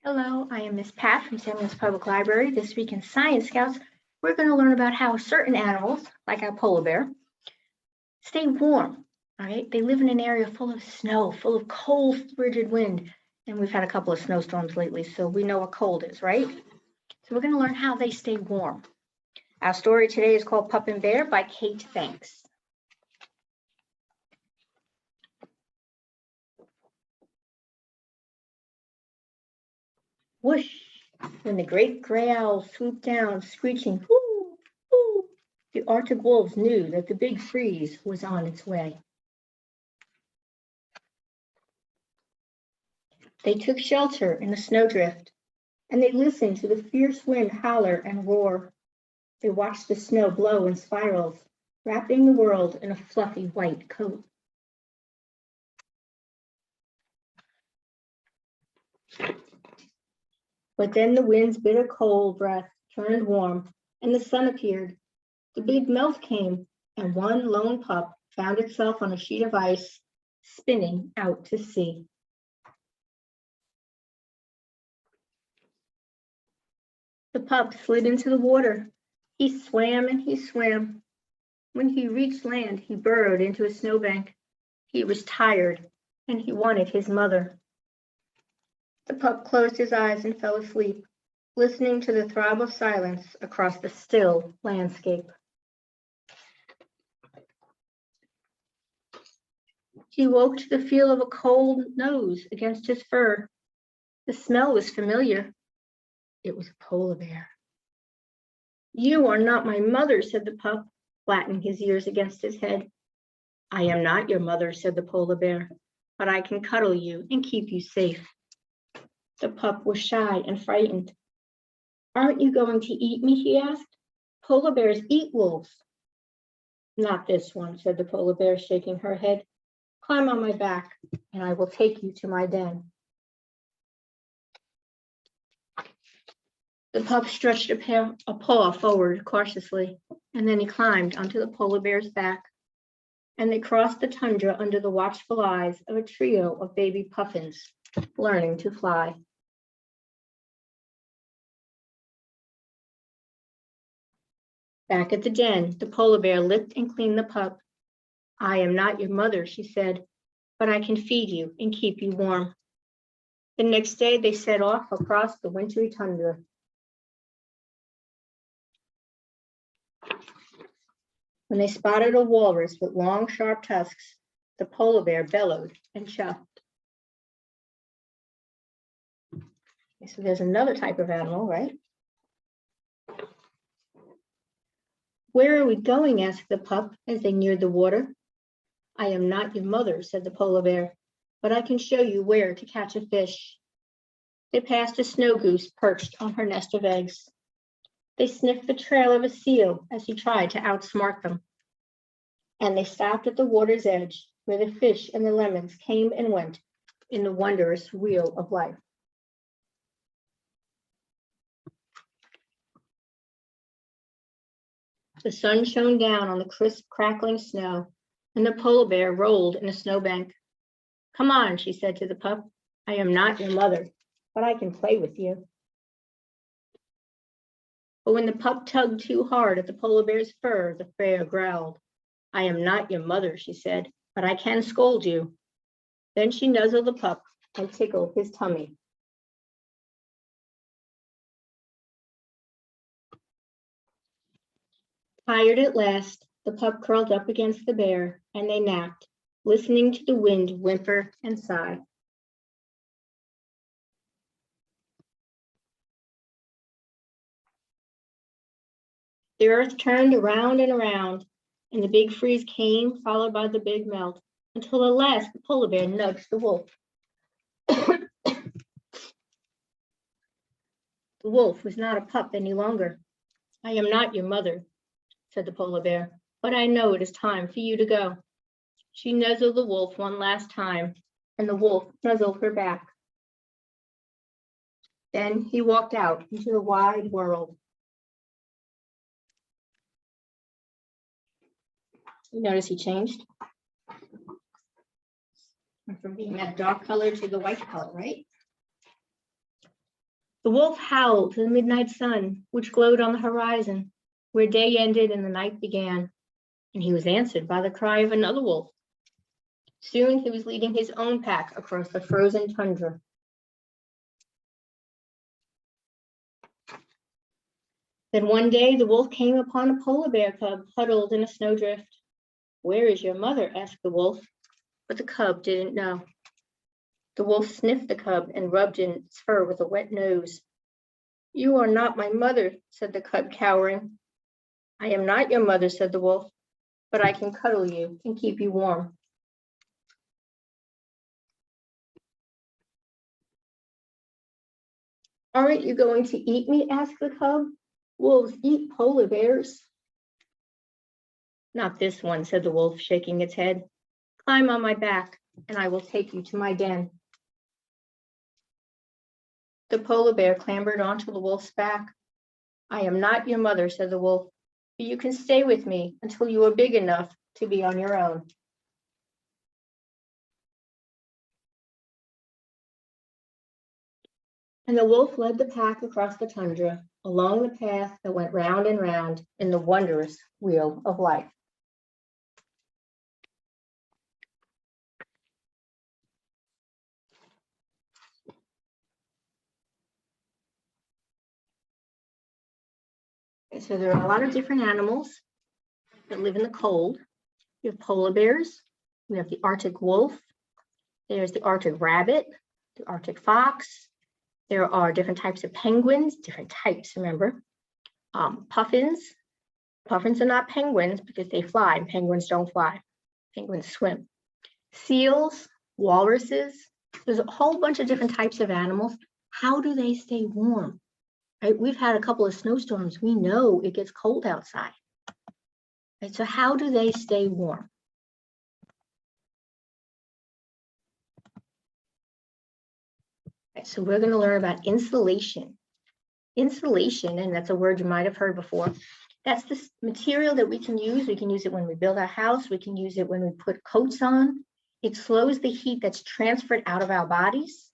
Hello, I am Miss Pat from San Luis Public Library. This week in Science Scouts, we're going to learn about how certain animals, like our polar bear, stay warm. All right, they live in an area full of snow, full of cold, frigid wind, and we've had a couple of snowstorms lately, so we know what cold is, right? So we're going to learn how they stay warm. Our story today is called Pup and Bear by Kate Banks. Whoosh! When the great gray owl swooped down, screeching, "Hoo, hoo," the Arctic wolves knew that the big freeze was on its way. They took shelter in the snowdrift, and they listened to the fierce wind holler and roar. They watched the snow blow in spirals, wrapping the world in a fluffy white coat. But then the wind's bitter cold breath turned warm, and the sun appeared. The big melt came, and one lone pup found itself on a sheet of ice, spinning out to sea. The pup slid into the water. He swam and he swam. When he reached land, he burrowed into a snowbank. He was tired, and he wanted his mother. The pup closed his eyes and fell asleep, listening to the throb of silence across the still landscape. He woke to the feel of a cold nose against his fur. The smell was familiar. It was a polar bear. "You are not my mother," said the pup, flattening his ears against his head. "I am not your mother," said the polar bear, "but I can cuddle you and keep you safe." The pup was shy and frightened. "Aren't you going to eat me?" he asked. "Polar bears eat wolves." "Not this one," said the polar bear, shaking her head. "Climb on my back, and I will take you to my den." The pup stretched a paw forward cautiously, and then he climbed onto the polar bear's back, and they crossed the tundra under the watchful eyes of a trio of baby puffins learning to fly. Back at the den, the polar bear licked and cleaned the pup. "I am not your mother," she said, "but I can feed you and keep you warm." The next day, they set off across the wintry tundra. When they spotted a walrus with long, sharp tusks, the polar bear bellowed and chuffed. So there's another type of animal, right? "Where are we going?" asked the pup as they neared the water. "I am not your mother," said the polar bear, "but I can show you where to catch a fish." They passed a snow goose perched on her nest of eggs. They sniffed the trail of a seal as he tried to outsmart them. And they stopped at the water's edge, where the fish and the lemons came and went in the wondrous wheel of life. The sun shone down on the crisp, crackling snow, and the polar bear rolled in a snowbank. "Come on," she said to the pup. "I am not your mother, but I can play with you." But when the pup tugged too hard at the polar bear's fur, the bear growled. "I am not your mother," she said, "but I can scold you." Then she nuzzled the pup and tickled his tummy. Tired at last, the pup curled up against the bear, and they napped, listening to the wind whimper and sigh. The earth turned around and around, and the big freeze came, followed by the big melt, until at last the polar bear nudged the wolf. The wolf was not a pup any longer. "I am not your mother," said the polar bear, "but I know it is time for you to go." She nuzzled the wolf one last time, and the wolf nuzzled her back. Then he walked out into the wide world. You notice he changed from being that dark color to the white color, right? The wolf howled to the midnight sun, which glowed on the horizon, where day ended and the night began, and he was answered by the cry of another wolf. Soon he was leading his own pack across the frozen tundra. Then one day the wolf came upon a polar bear cub huddled in a snowdrift. "Where is your mother?" asked the wolf, but the cub didn't know. The wolf sniffed the cub and rubbed in its fur with a wet nose. "You are not my mother," said the cub, cowering. "I am not your mother," said the wolf, "but I can cuddle you and keep you warm." "Aren't you going to eat me?" asked the cub. "Wolves eat polar bears." "Not this one," said the wolf, shaking its head. "Climb on my back, and I will take you to my den." The polar bear clambered onto the wolf's back. "I am not your mother," said the wolf, "but you can stay with me until you are big enough to be on your own." And the wolf led the pack across the tundra, along the path that went round and round in the wondrous wheel of life. So there are a lot of different animals that live in the cold. We have polar bears, we have the Arctic wolf, there's the Arctic rabbit, the Arctic fox. There are different types of penguins, different types, remember. Puffins. Puffins are not penguins because they fly, and penguins don't fly. Penguins swim. Seals, walruses. There's a whole bunch of different types of animals. How do they stay warm? Right? We've had a couple of snowstorms. We know it gets cold outside. Right? So how do they stay warm? Right, so we're going to learn about insulation. Insulation, and that's a word you might have heard before. That's the material that we can use. We can use it when we build our house. We can use it when we put coats on. It slows the heat that's transferred out of our bodies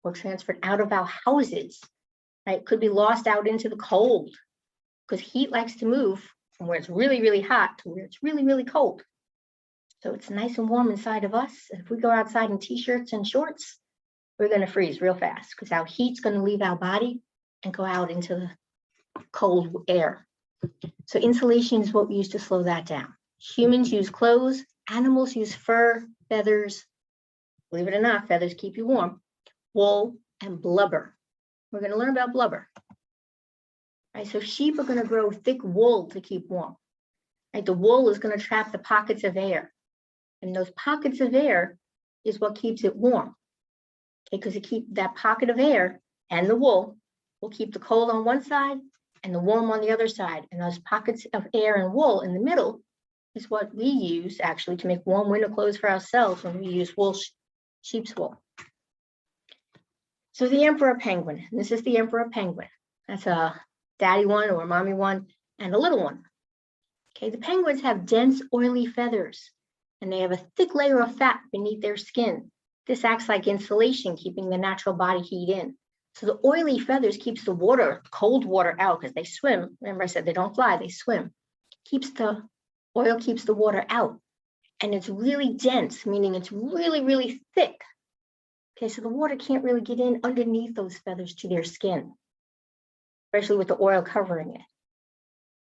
or transferred out of our houses. Right? It could be lost out into the cold because heat likes to move from where it's really, really hot to where it's really, really cold. So it's nice and warm inside of us. If we go outside in t-shirts and shorts, we're going to freeze real fast because our heat's going to leave our body and go out into the cold air. So insulation is what we use to slow that down. Humans use clothes, animals use fur, feathers. Believe it or not, feathers keep you warm. Wool and blubber. We're going to learn about blubber. Right, so sheep are going to grow thick wool to keep warm. Right, the wool is going to trap the pockets of air. And those pockets of air is what keeps it warm. Okay, because it keeps that pocket of air and the wool will keep the cold on one side and the warm on the other side. And those pockets of air and wool in the middle is what we use actually to make warm winter clothes for ourselves when we use wool, sheep's wool. So the emperor penguin, this is the emperor penguin. That's a daddy one or a mommy one and a little one. Okay, the penguins have dense, oily feathers and they have a thick layer of fat beneath their skin. This acts like insulation, keeping the natural body heat in. So the oily feathers keeps the water, cold water out because they swim. Remember I said they don't fly, they swim. Oil keeps the water out. And it's really dense, meaning it's really, really thick. Okay, so the water can't really get in underneath those feathers to their skin, especially with the oil covering it.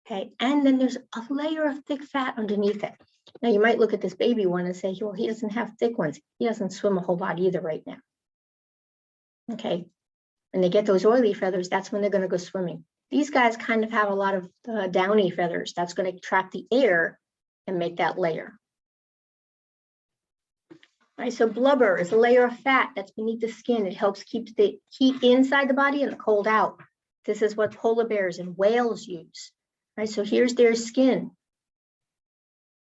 Okay, and then there's a layer of thick fat underneath it. Now you might look at this baby one and say, well, he doesn't have thick ones. He doesn't swim a whole lot either right now. Okay, when they get those oily feathers, that's when they're going to go swimming. These guys kind of have a lot of downy feathers. That's going to trap the air and make that layer. All right, so blubber is a layer of fat that's beneath the skin. It helps keep the heat inside the body and the cold out. This is what polar bears and whales use. All right, so here's their skin.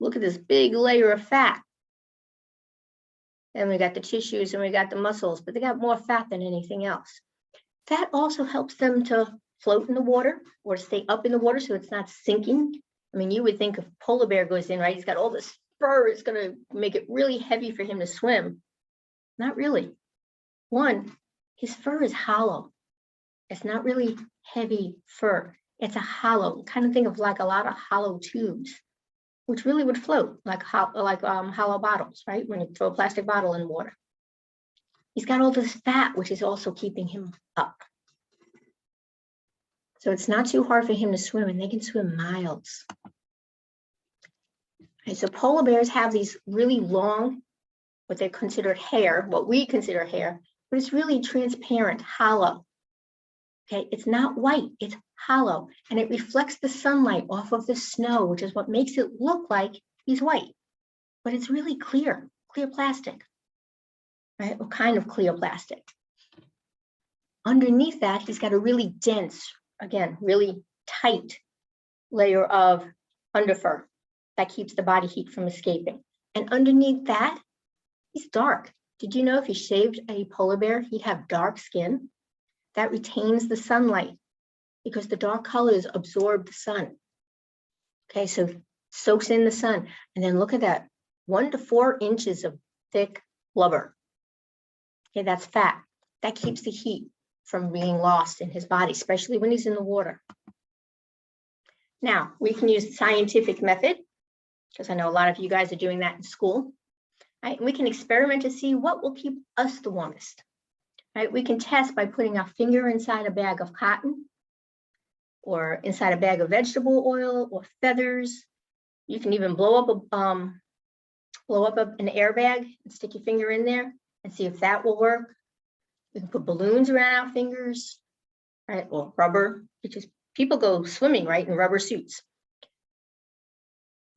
Look at this big layer of fat. And we got the tissues and we got the muscles, but they got more fat than anything else. Fat also helps them to float in the water or stay up in the water so it's not sinking. I mean, you would think if a polar bear goes in, right, he's got all this fur, it's going to make it really heavy for him to swim. Not really. One, his fur is hollow. It's not really heavy fur. It's a hollow, kind of think of like a lot of hollow tubes, which really would float like hollow bottles, right? When you throw a plastic bottle in water. He's got all this fat, which is also keeping him up. So it's not too hard for him to swim, and they can swim miles. Okay, so polar bears have these really long, what they consider hair, what we consider hair, but it's really transparent, hollow. Okay, it's not white, it's hollow, and it reflects the sunlight off of the snow, which is what makes it look like he's white. But it's really clear plastic, right? Or kind of clear plastic. Underneath that, he's got a really dense, again, really tight layer of underfur that keeps the body heat from escaping. And underneath that, he's dark. Did you know if you shaved a polar bear, he'd have dark skin? That retains the sunlight because the dark colors absorb the sun. Okay, so soaks in the sun. And then look at that, 1 to 4 inches of thick blubber. Okay, that's fat. That keeps the heat from being lost in his body, especially when he's in the water. Now, we can use the scientific method, because I know a lot of you guys are doing that in school. Right? And we can experiment to see what will keep us the warmest. Right? We can test by putting our finger inside a bag of cotton, or inside a bag of vegetable oil or feathers. You can even blow up an airbag and stick your finger in there and see if that will work. We can put balloons around our fingers, right? Or rubber, because people go swimming, right, in rubber suits.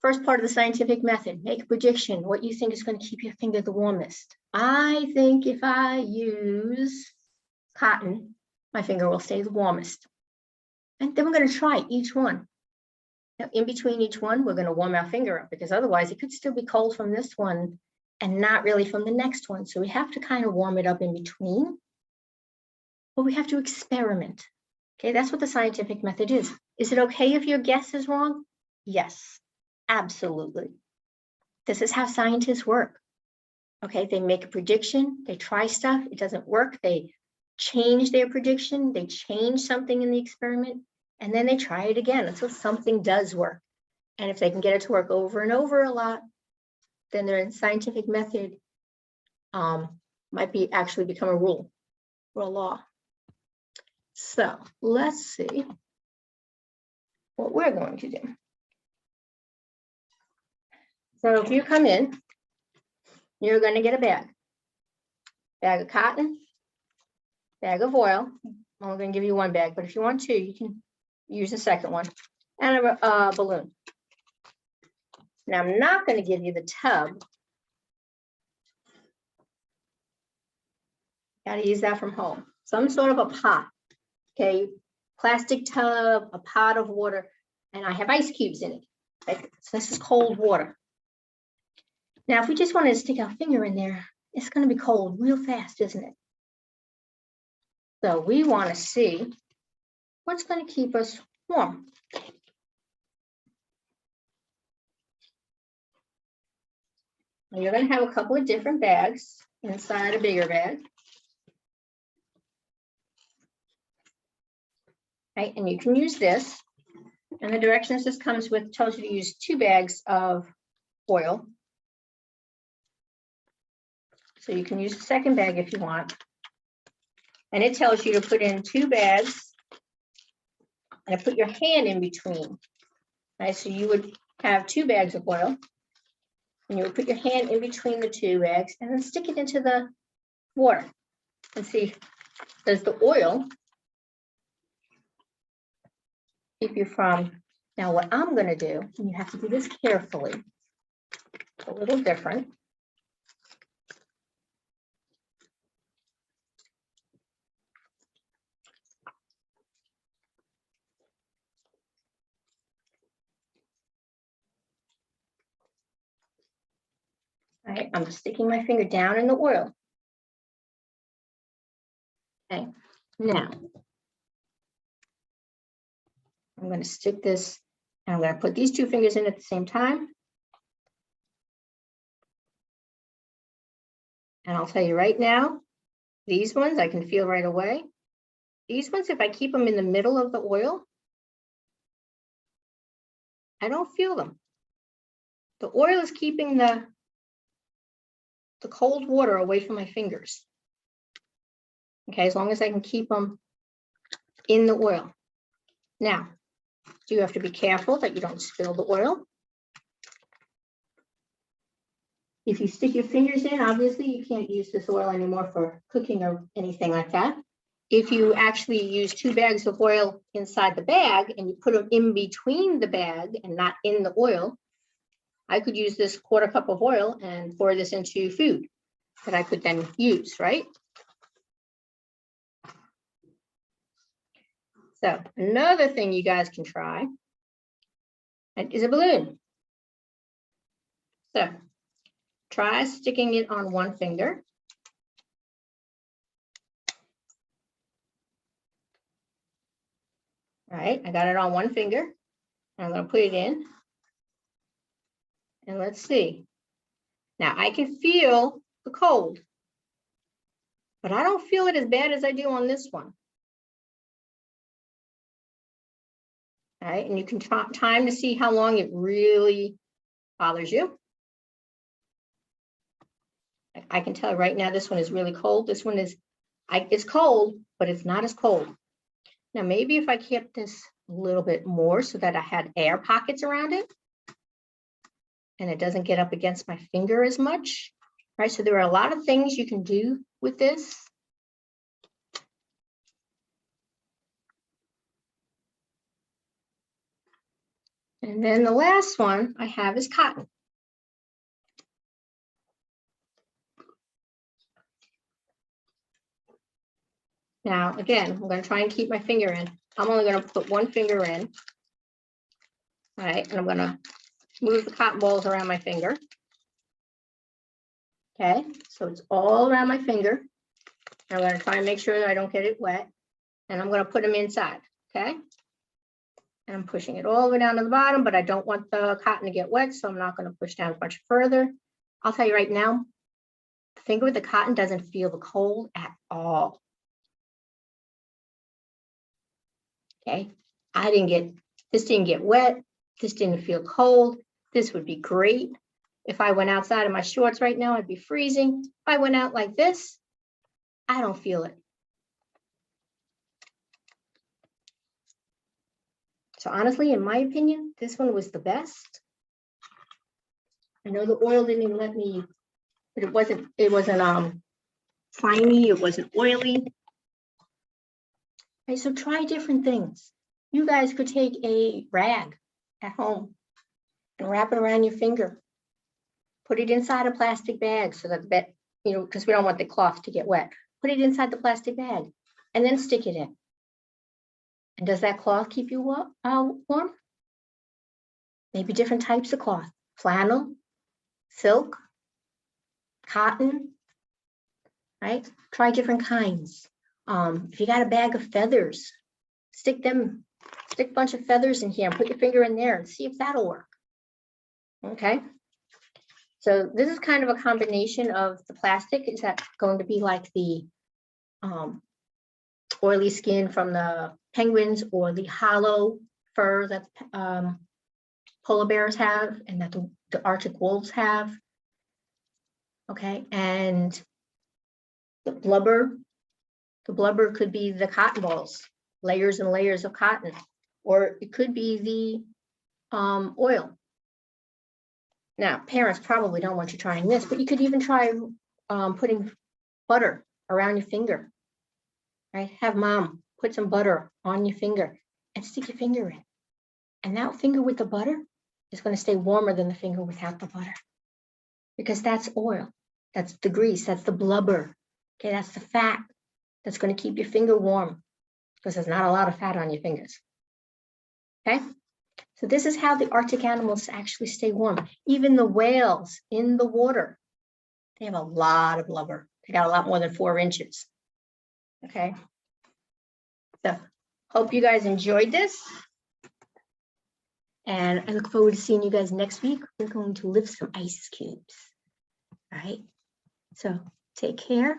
First part of the scientific method, make a prediction. What you think is going to keep your finger the warmest? I think if I use cotton, my finger will stay the warmest. And then we're going to try each one. Now, in between each one, we're going to warm our finger up, because otherwise it could still be cold from this one and not really from the next one. So we have to kind of warm it up in between, but we have to experiment. Okay, that's what the scientific method is. Is it okay if your guess is wrong? Yes, absolutely. This is how scientists work. Okay, they make a prediction, they try stuff, it doesn't work, they change their prediction, they change something in the experiment, and then they try it again until something does work. And if they can get it to work over and over a lot, then their scientific method might actually become a rule or a law. So let's see what we're going to do. So if you come in, you're going to get a bag of cotton, bag of oil. I'm going to give you one bag, but if you want two, you can use a second one, and a balloon. Now, I'm not going to give you the tub. Got to use that from home. Some sort of a pot, okay? Plastic tub, a pot of water, and I have ice cubes in it. Okay? So this is cold water. Now, if we just wanted to stick our finger in there, it's going to be cold real fast, isn't it? So we want to see what's going to keep us warm. And you're going to have a couple of different bags inside a bigger bag. Right, and you can use this. And the directions this comes with tells you to use 2 bags of oil. So you can use the second bag if you want. And it tells you to put in 2 bags and put your hand in between. Right, so you would have 2 bags of oil. And you would put your hand in between the 2 bags and then stick it into the water and see, does the oil keep you from, now what I'm going to do, and you have to do this carefully, it's a little different. All right, I'm sticking my finger down in the oil. Okay, now I'm going to stick this, and I'm going to put these 2 fingers in at the same time. And I'll tell you right now, these ones I can feel right away. These ones, if I keep them in the middle of the oil, I don't feel them. The oil is keeping the cold water away from my fingers. Okay, as long as I can keep them in the oil. Now, you have to be careful that you don't spill the oil. If you stick your fingers in, obviously you can't use this oil anymore for cooking or anything like that. If you actually use 2 bags of oil inside the bag and you put them in between the bag and not in the oil, I could use this 1/4 cup of oil and pour this into food that I could then use, right? So another thing you guys can try is a balloon. So try sticking it on one finger. All right, I got it on one finger. I'm going to put it in. And let's see. Now I can feel the cold, but I don't feel it as bad as I do on this one. All right, and you can time to see how long it really bothers you. I can tell right now this one is really cold. This one is, it's cold, but it's not as cold. Now maybe if I kept this a little bit more so that I had air pockets around it and it doesn't get up against my finger as much, right? So there are a lot of things you can do with this. And then the last one I have is cotton. Now, again, I'm going to try and keep my finger in. I'm only going to put one finger in. All right, and I'm going to move the cotton balls around my finger. Okay, so it's all around my finger. I'm going to try and make sure that I don't get it wet. And I'm going to put them inside, okay? And I'm pushing it all the way down to the bottom, but I don't want the cotton to get wet, so I'm not going to push down much further. I'll tell you right now, the finger with the cotton doesn't feel the cold at all. Okay, this didn't get wet. This didn't feel cold. This would be great. If I went outside in my shorts right now, I'd be freezing. If I went out like this, I don't feel it. So honestly, in my opinion, this one was the best. I know the oil didn't even let me, but it wasn't slimy, it wasn't oily. Okay, so try different things. You guys could take a rag at home and wrap it around your finger. Put it inside a plastic bag so that because we don't want the cloth to get wet. Put it inside the plastic bag and then stick it in. And does that cloth keep you warm? Maybe different types of cloth. Flannel, silk, cotton, right? Try different kinds. If you got a bag of feathers, stick a bunch of feathers in here and put your finger in there and see if that'll work. Okay. So this is kind of a combination of the plastic. Is that going to be like the oily skin from the penguins or the hollow fur that polar bears have and that the Arctic wolves have? Okay, and the blubber could be the cotton balls, layers and layers of cotton, or it could be the oil. Now, parents probably don't want you trying this, but you could even try putting butter around your finger, right? Have mom put some butter on your finger and stick your finger in. And that finger with the butter is going to stay warmer than the finger without the butter, because that's oil. That's the grease. That's the blubber. Okay, that's the fat that's going to keep your finger warm, because there's not a lot of fat on your fingers. Okay, so this is how the Arctic animals actually stay warm. Even the whales in the water, they have a lot of blubber. They got a lot more than 4 inches. Okay, so hope you guys enjoyed this. And I look forward to seeing you guys next week. We're going to lift some ice cubes. All right, so take care.